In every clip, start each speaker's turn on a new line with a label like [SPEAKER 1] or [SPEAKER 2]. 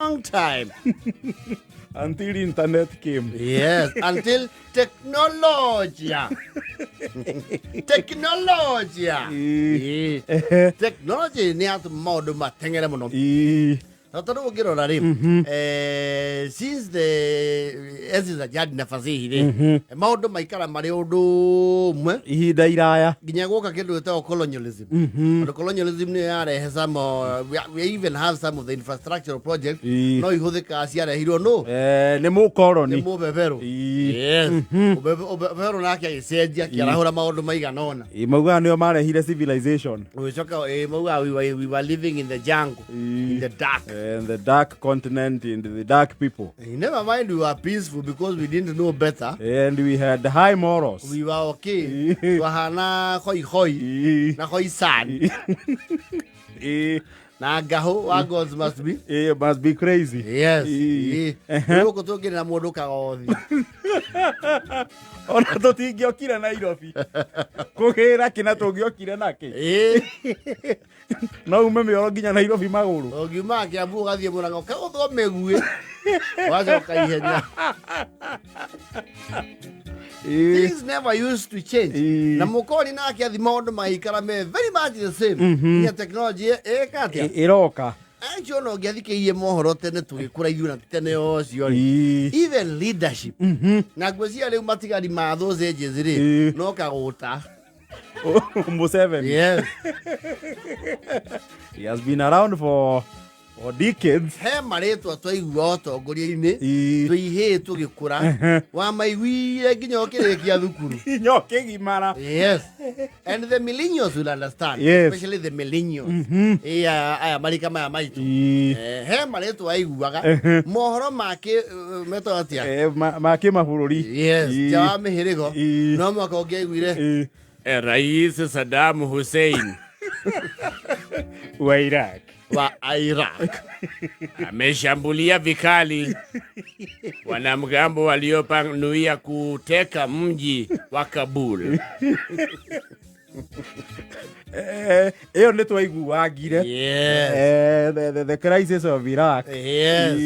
[SPEAKER 1] long time.
[SPEAKER 2] Until internet came.
[SPEAKER 1] Yes, until technology. Technology. Technology ni atu modu matengere muno. Nataka ukirora ri since the ezza jadi nafasi hire maundu maikara mari undu mwe
[SPEAKER 2] Ihinda iraya.
[SPEAKER 1] ginya guka kindu gitagwo colonialism. Colonialism ni yarehe some we even have some of the infrastructural projects no ihuthika ciarehirwo no
[SPEAKER 2] Ni mukoroni.
[SPEAKER 1] ni mubebero. Yes, mubebero nake agicenjia kiarahura maundu maiganona.
[SPEAKER 2] Mauga nio marehire civilization.
[SPEAKER 1] Ucoka mauga we were living in the jungle, in the dark.
[SPEAKER 2] And the dark continent and the dark people.
[SPEAKER 1] Never mind, we were peaceful because we didn't know better.
[SPEAKER 2] And we had high morals.
[SPEAKER 1] We were okay. Wahana khoi na khoi san. Na gaho our gods must be.
[SPEAKER 2] It must be crazy.
[SPEAKER 1] Yes. Wewe kutoka na mundu kagothi.
[SPEAKER 2] Ona tutingiokire Nairobi. Kugira kina tungiokire nake. No ume mioro nginya Nairobi maguru.
[SPEAKER 1] Ogiuma Kiambu gathie murango ka uthomegue. Wacoka ihenya. Things never used to change. Na mukoni nake athi maundu maikara me very much the same. Ya technology katia.
[SPEAKER 2] Iroka.
[SPEAKER 1] Anjo no ngiathikirie mohoro tene tugikura na tene ocio even leadership. Na gwezia riu matigari ma those ages ri no kaguta.
[SPEAKER 2] Museveni.
[SPEAKER 1] Yes.
[SPEAKER 2] He has been around for decades.
[SPEAKER 1] He maretwa twaigua utongoria-ini twihe tugikura wa maiguire nginya ukirikia thukuru
[SPEAKER 2] nyoke gimara.
[SPEAKER 1] Yes. And the millennials will understand.
[SPEAKER 2] Yes.
[SPEAKER 1] Especially the millennials. Aya marika maya maitu he maretwa aiguaga mohoro make meto atia
[SPEAKER 2] make mabũrũri.
[SPEAKER 1] yes jawa mihirigo no mwaka ungiaiguire
[SPEAKER 3] Rais Saddam Hussein
[SPEAKER 2] wa Iraq
[SPEAKER 3] ameshambulia vikali wanamgambo waliopanuia kuteka mji wa Kabul.
[SPEAKER 2] Eyo nĩ twaiguagire.
[SPEAKER 1] Yes.
[SPEAKER 2] The crisis of Iraq.
[SPEAKER 1] Yes.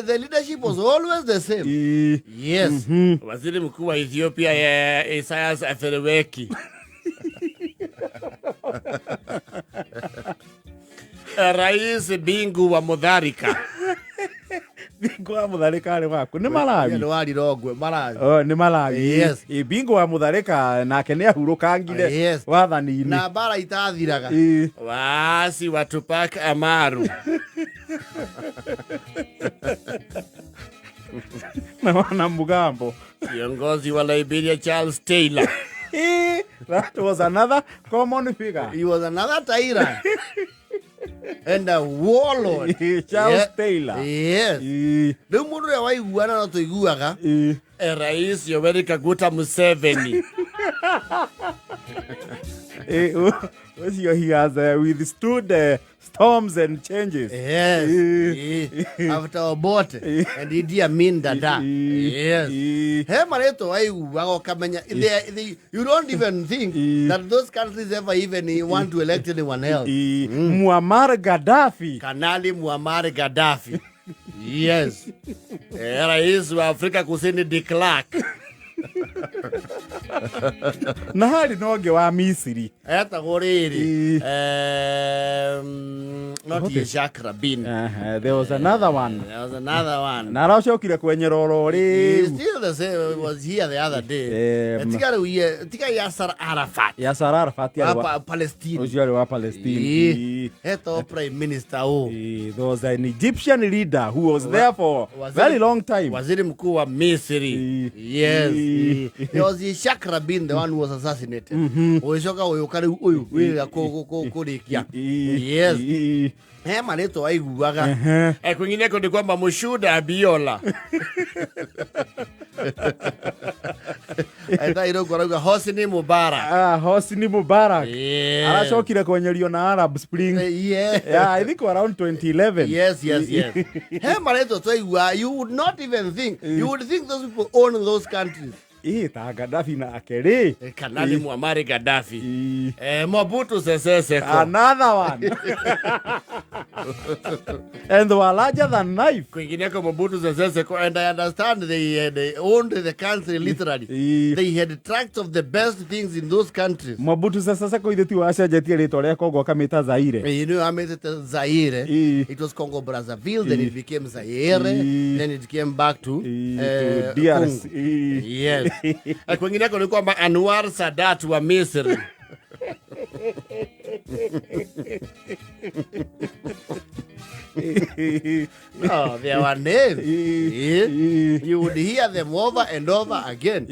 [SPEAKER 1] The leadership was always the same. Yes.
[SPEAKER 3] Waziri mkuu wa Ethiopia Isaias Afwerki Rais Bingu wa Mutharika.
[SPEAKER 2] Bingu wa Mutharika nĩ waku nĩ Malawi.
[SPEAKER 1] Nĩ warirogwe Malawi.
[SPEAKER 2] Nĩ Malawi.
[SPEAKER 1] Yes.
[SPEAKER 2] Bingu wa Mutharika nake nĩ ahurũkangire
[SPEAKER 1] Yes.
[SPEAKER 2] wathani-inĩ.
[SPEAKER 1] Na mbaara itathiraga.
[SPEAKER 3] Waasi wa Tupac Amaru
[SPEAKER 2] na wanamgambo.
[SPEAKER 3] kiongozi wa Liberia Charles Taylor.
[SPEAKER 2] That was another common figure.
[SPEAKER 1] He was another tyrant. And a warlord.
[SPEAKER 2] Charles Taylor.
[SPEAKER 1] Yes. Rĩu mũndũ ũrĩa waiguana no tũiguaga
[SPEAKER 3] Rais Yoweri Kaguta Museveni.
[SPEAKER 2] He has withstood storms and changes.
[SPEAKER 1] Yes. After Obote and Idi Amin Dada. Yes. He mareto waiguaga ukamenya you don't even think that those countries ever even want to elect anyone else.
[SPEAKER 2] Muammar Gaddafi.
[SPEAKER 1] Kanali Muammar Gaddafi. Yes.
[SPEAKER 3] Rais wa Afrika Kusini de Klerk.
[SPEAKER 2] Na hari nonge wa Misiri.
[SPEAKER 1] Etagwo rĩrĩ not Yitzhak Rabin.
[SPEAKER 2] There was another one.
[SPEAKER 1] There was another one.
[SPEAKER 2] Na aracokire kwenyera oro
[SPEAKER 1] He's
[SPEAKER 2] ri.
[SPEAKER 1] still the same. Was here the other day. Tika Yasser Arafat.
[SPEAKER 2] Yasser Arafat
[SPEAKER 1] wa Palestine.
[SPEAKER 2] Usually wa Palestine.
[SPEAKER 1] Eto prime minister o.
[SPEAKER 2] There was an Egyptian leader who was there for a very long time.
[SPEAKER 1] Waziri mkuu wa Misri. Yes. There was Yitzhak Rabin, the one who was assassinated. Oishoka oyokari uyu wira kurikia. Yes. He mareto aiguaga.
[SPEAKER 3] Kwingineko ni kwamba Mushuda Abiola
[SPEAKER 1] Aitha irogwa Hosni Mubarak.
[SPEAKER 2] Hosni Mubarak.
[SPEAKER 1] Yeah.
[SPEAKER 2] Aracokire kwenyerio na Arab Spring. Yeah, I think around 2011.
[SPEAKER 1] Yes. He mareto twaigua, you would not even think. You would think those people own those countries.
[SPEAKER 2] Ta Gaddafi na akeri.
[SPEAKER 3] Kanali Muammar Gaddafi. Mobutu Sese Seko.
[SPEAKER 2] Another one. And they were larger than knife.
[SPEAKER 3] Kwingineko Mobutu Sese Seko, and I understand they owned the country literally. They had tracts of the best things in those countries.
[SPEAKER 2] Mobutu Sese Seko ithe tu acenjetie ritwa ria Congo akamita Zaire.
[SPEAKER 1] You know, I made it Zaire. It was Congo Brazzaville, then it became Zaire, then it came back to
[SPEAKER 2] DRC.
[SPEAKER 1] Yes.
[SPEAKER 3] Kwingineko ni kwamba Anwar Sadat wa Misri.
[SPEAKER 1] No, there were names. You would hear them over and over again.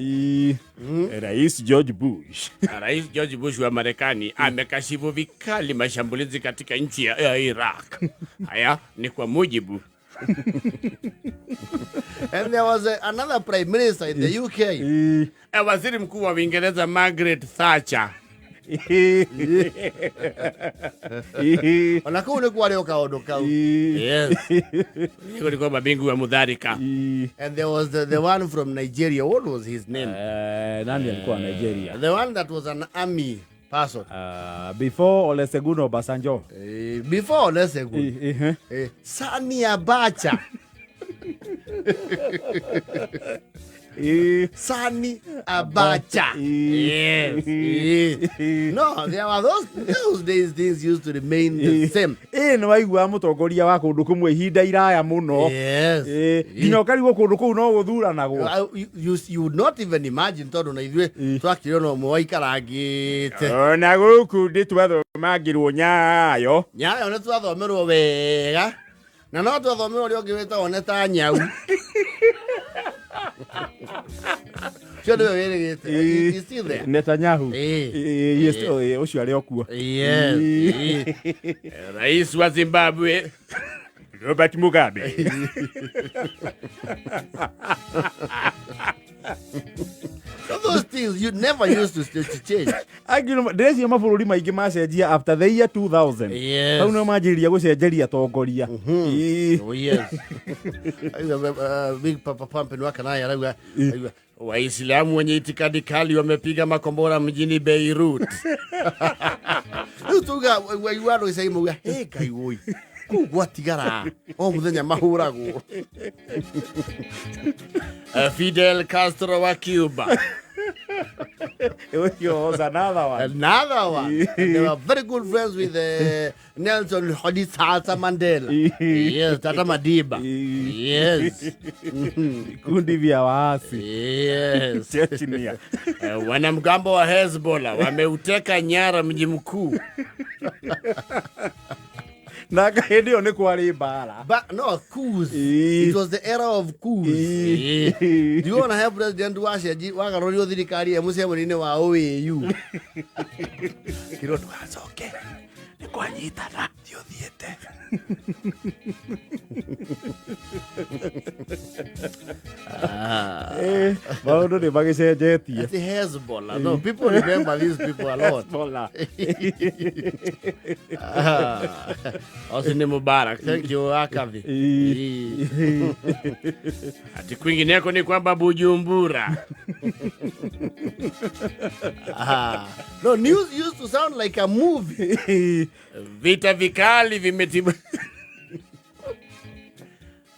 [SPEAKER 2] Rais George Bush.
[SPEAKER 3] Rais George Bush wa Marekani amekashifu vikali mashambulizi katika nchi ya Iraq. Haya ni kwa mujibu.
[SPEAKER 1] And there was another prime minister in the UK.
[SPEAKER 3] Waziri mkuu wa Uingereza Margaret Thatcher.
[SPEAKER 1] Onakune kwa leo kaondo kau.
[SPEAKER 3] Yes. Niko ni kwa mabingu wa Mudharika.
[SPEAKER 1] And there was the one from Nigeria. What was his name?
[SPEAKER 2] Nani alikuwa Nigeria?
[SPEAKER 1] The one that was an army person.
[SPEAKER 2] Before Olusegun Obasanjo.
[SPEAKER 1] Before Olusegun. Sani Abacha. Sani Abacha.
[SPEAKER 3] Yes.
[SPEAKER 1] No, there were those days things used to remain the same.
[SPEAKER 2] No waigua mutongoria wa kundu kumwe ihinda iraya muno.
[SPEAKER 1] Yes.
[SPEAKER 2] Nginya ukarigwo kundu kuu no guthuranagwo.
[SPEAKER 1] You would not even imagine tondu na ithwe twakire no mwaikaraangite.
[SPEAKER 2] Na guku nditwathomagirwo Nyayo.
[SPEAKER 1] Nyayo ne twathomerwo wega. Na no twathomerwo rio ngireta oneta nyau. He's still there.
[SPEAKER 2] Netanyahu. Yes, ucio ari okua.
[SPEAKER 1] Yes.
[SPEAKER 3] Rais wa Zimbabwe
[SPEAKER 2] Robert Mugabe.
[SPEAKER 1] So those things you never used to change.
[SPEAKER 2] There's your mabuluri maingi macenjia after the year 2000.
[SPEAKER 1] Yes.
[SPEAKER 2] Hau no manjiriria gucenjeria tongoria.
[SPEAKER 1] Oh yes. Big Papa Pumpin wakanaya arauga
[SPEAKER 3] Waislamu wenye itikadi kali wamepiga makombora mjini Beirut.
[SPEAKER 1] Tuga waiwaro isai muga hey kai woi. Kuwatigara. Muthenya mahuragwo.
[SPEAKER 3] Fidel Castro wa Cuba.
[SPEAKER 2] It was another one.
[SPEAKER 1] Another one. They were very good friends with Nelson Mandela. Yes, Tata Madiba. Yes.
[SPEAKER 2] Kundi vya waasi.
[SPEAKER 1] Yes.
[SPEAKER 2] Chechnya.
[SPEAKER 3] Wanamgambo wa Hezbollah wameuteka nyara mji mkuu.
[SPEAKER 2] Naga hedio ni kwari mbaara.
[SPEAKER 1] But no, coups. It was the era of coups. Do you want to have President Washaji wagarorio thirikari ya musia munene wa OAU? Kiroto azoke. Ni kwanyitana dio thiete.
[SPEAKER 2] Maundu ni magicenjetie.
[SPEAKER 1] It's Hezbollah. No, people remember these people a lot.
[SPEAKER 2] Hezbollah.
[SPEAKER 3] Hosni Mubarak. Thank you Akavi. Ati kwingineko ni kwamba Bujumbura.
[SPEAKER 1] No, news used to sound like a movie.
[SPEAKER 3] Vita vikali vimetibu.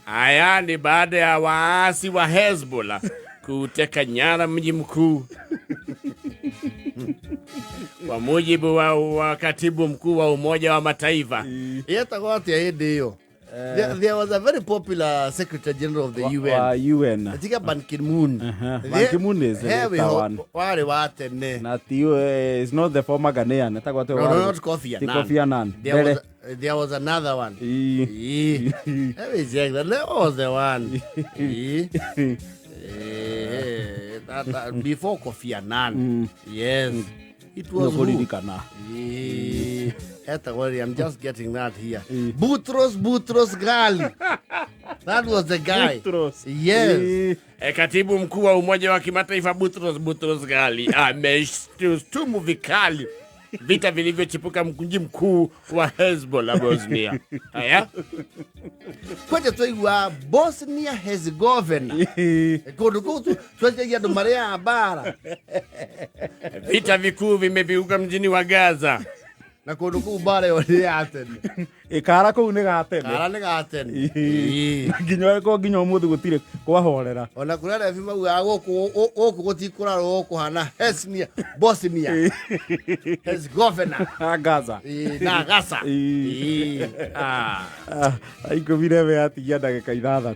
[SPEAKER 3] Haya ni baada ya waasi wa Hezbollah kuteka nyara mji mkuu. Kwa mujibu wa katibu mkuu wa Umoja wa Mataifa.
[SPEAKER 1] There was a very popular Secretary General of the UN. I think Ban Ki-moon.
[SPEAKER 2] Ban Ki-moon is the one. It's not the former Ghanaian.
[SPEAKER 1] No, not Kofi
[SPEAKER 2] Annan.
[SPEAKER 1] There was another one. Let me check that. That was the one. Before Kofi Annan. Yes. It was who? I'm just getting that here. Boutros Ghali. That was the guy.
[SPEAKER 2] Boutros.
[SPEAKER 1] Yes.
[SPEAKER 3] Katibu mkuu wa Umoja wa Kimataifa Boutros Ghali ameshtumu vikali vita vilivyochipuka mji mkuu wa Hezbollah Bosnia. Haya,
[SPEAKER 1] kwaje twaigua Bosnia Herzegovina kundu kuu twaje andu maria mbaara
[SPEAKER 3] vita vikuu vimebiuka mjini wa Gaza.
[SPEAKER 1] na kundu kuu mbaara yo ni atene
[SPEAKER 2] ikara kuu ni gatene
[SPEAKER 1] kara ni gatene
[SPEAKER 2] nginya umuthi gutire kwahorera
[SPEAKER 1] ona kurara vi mauga goku gutikura hana Bosnia Herzegovina
[SPEAKER 2] Gaza
[SPEAKER 1] na Gaza
[SPEAKER 2] aiko vire ve atigia ndagika 6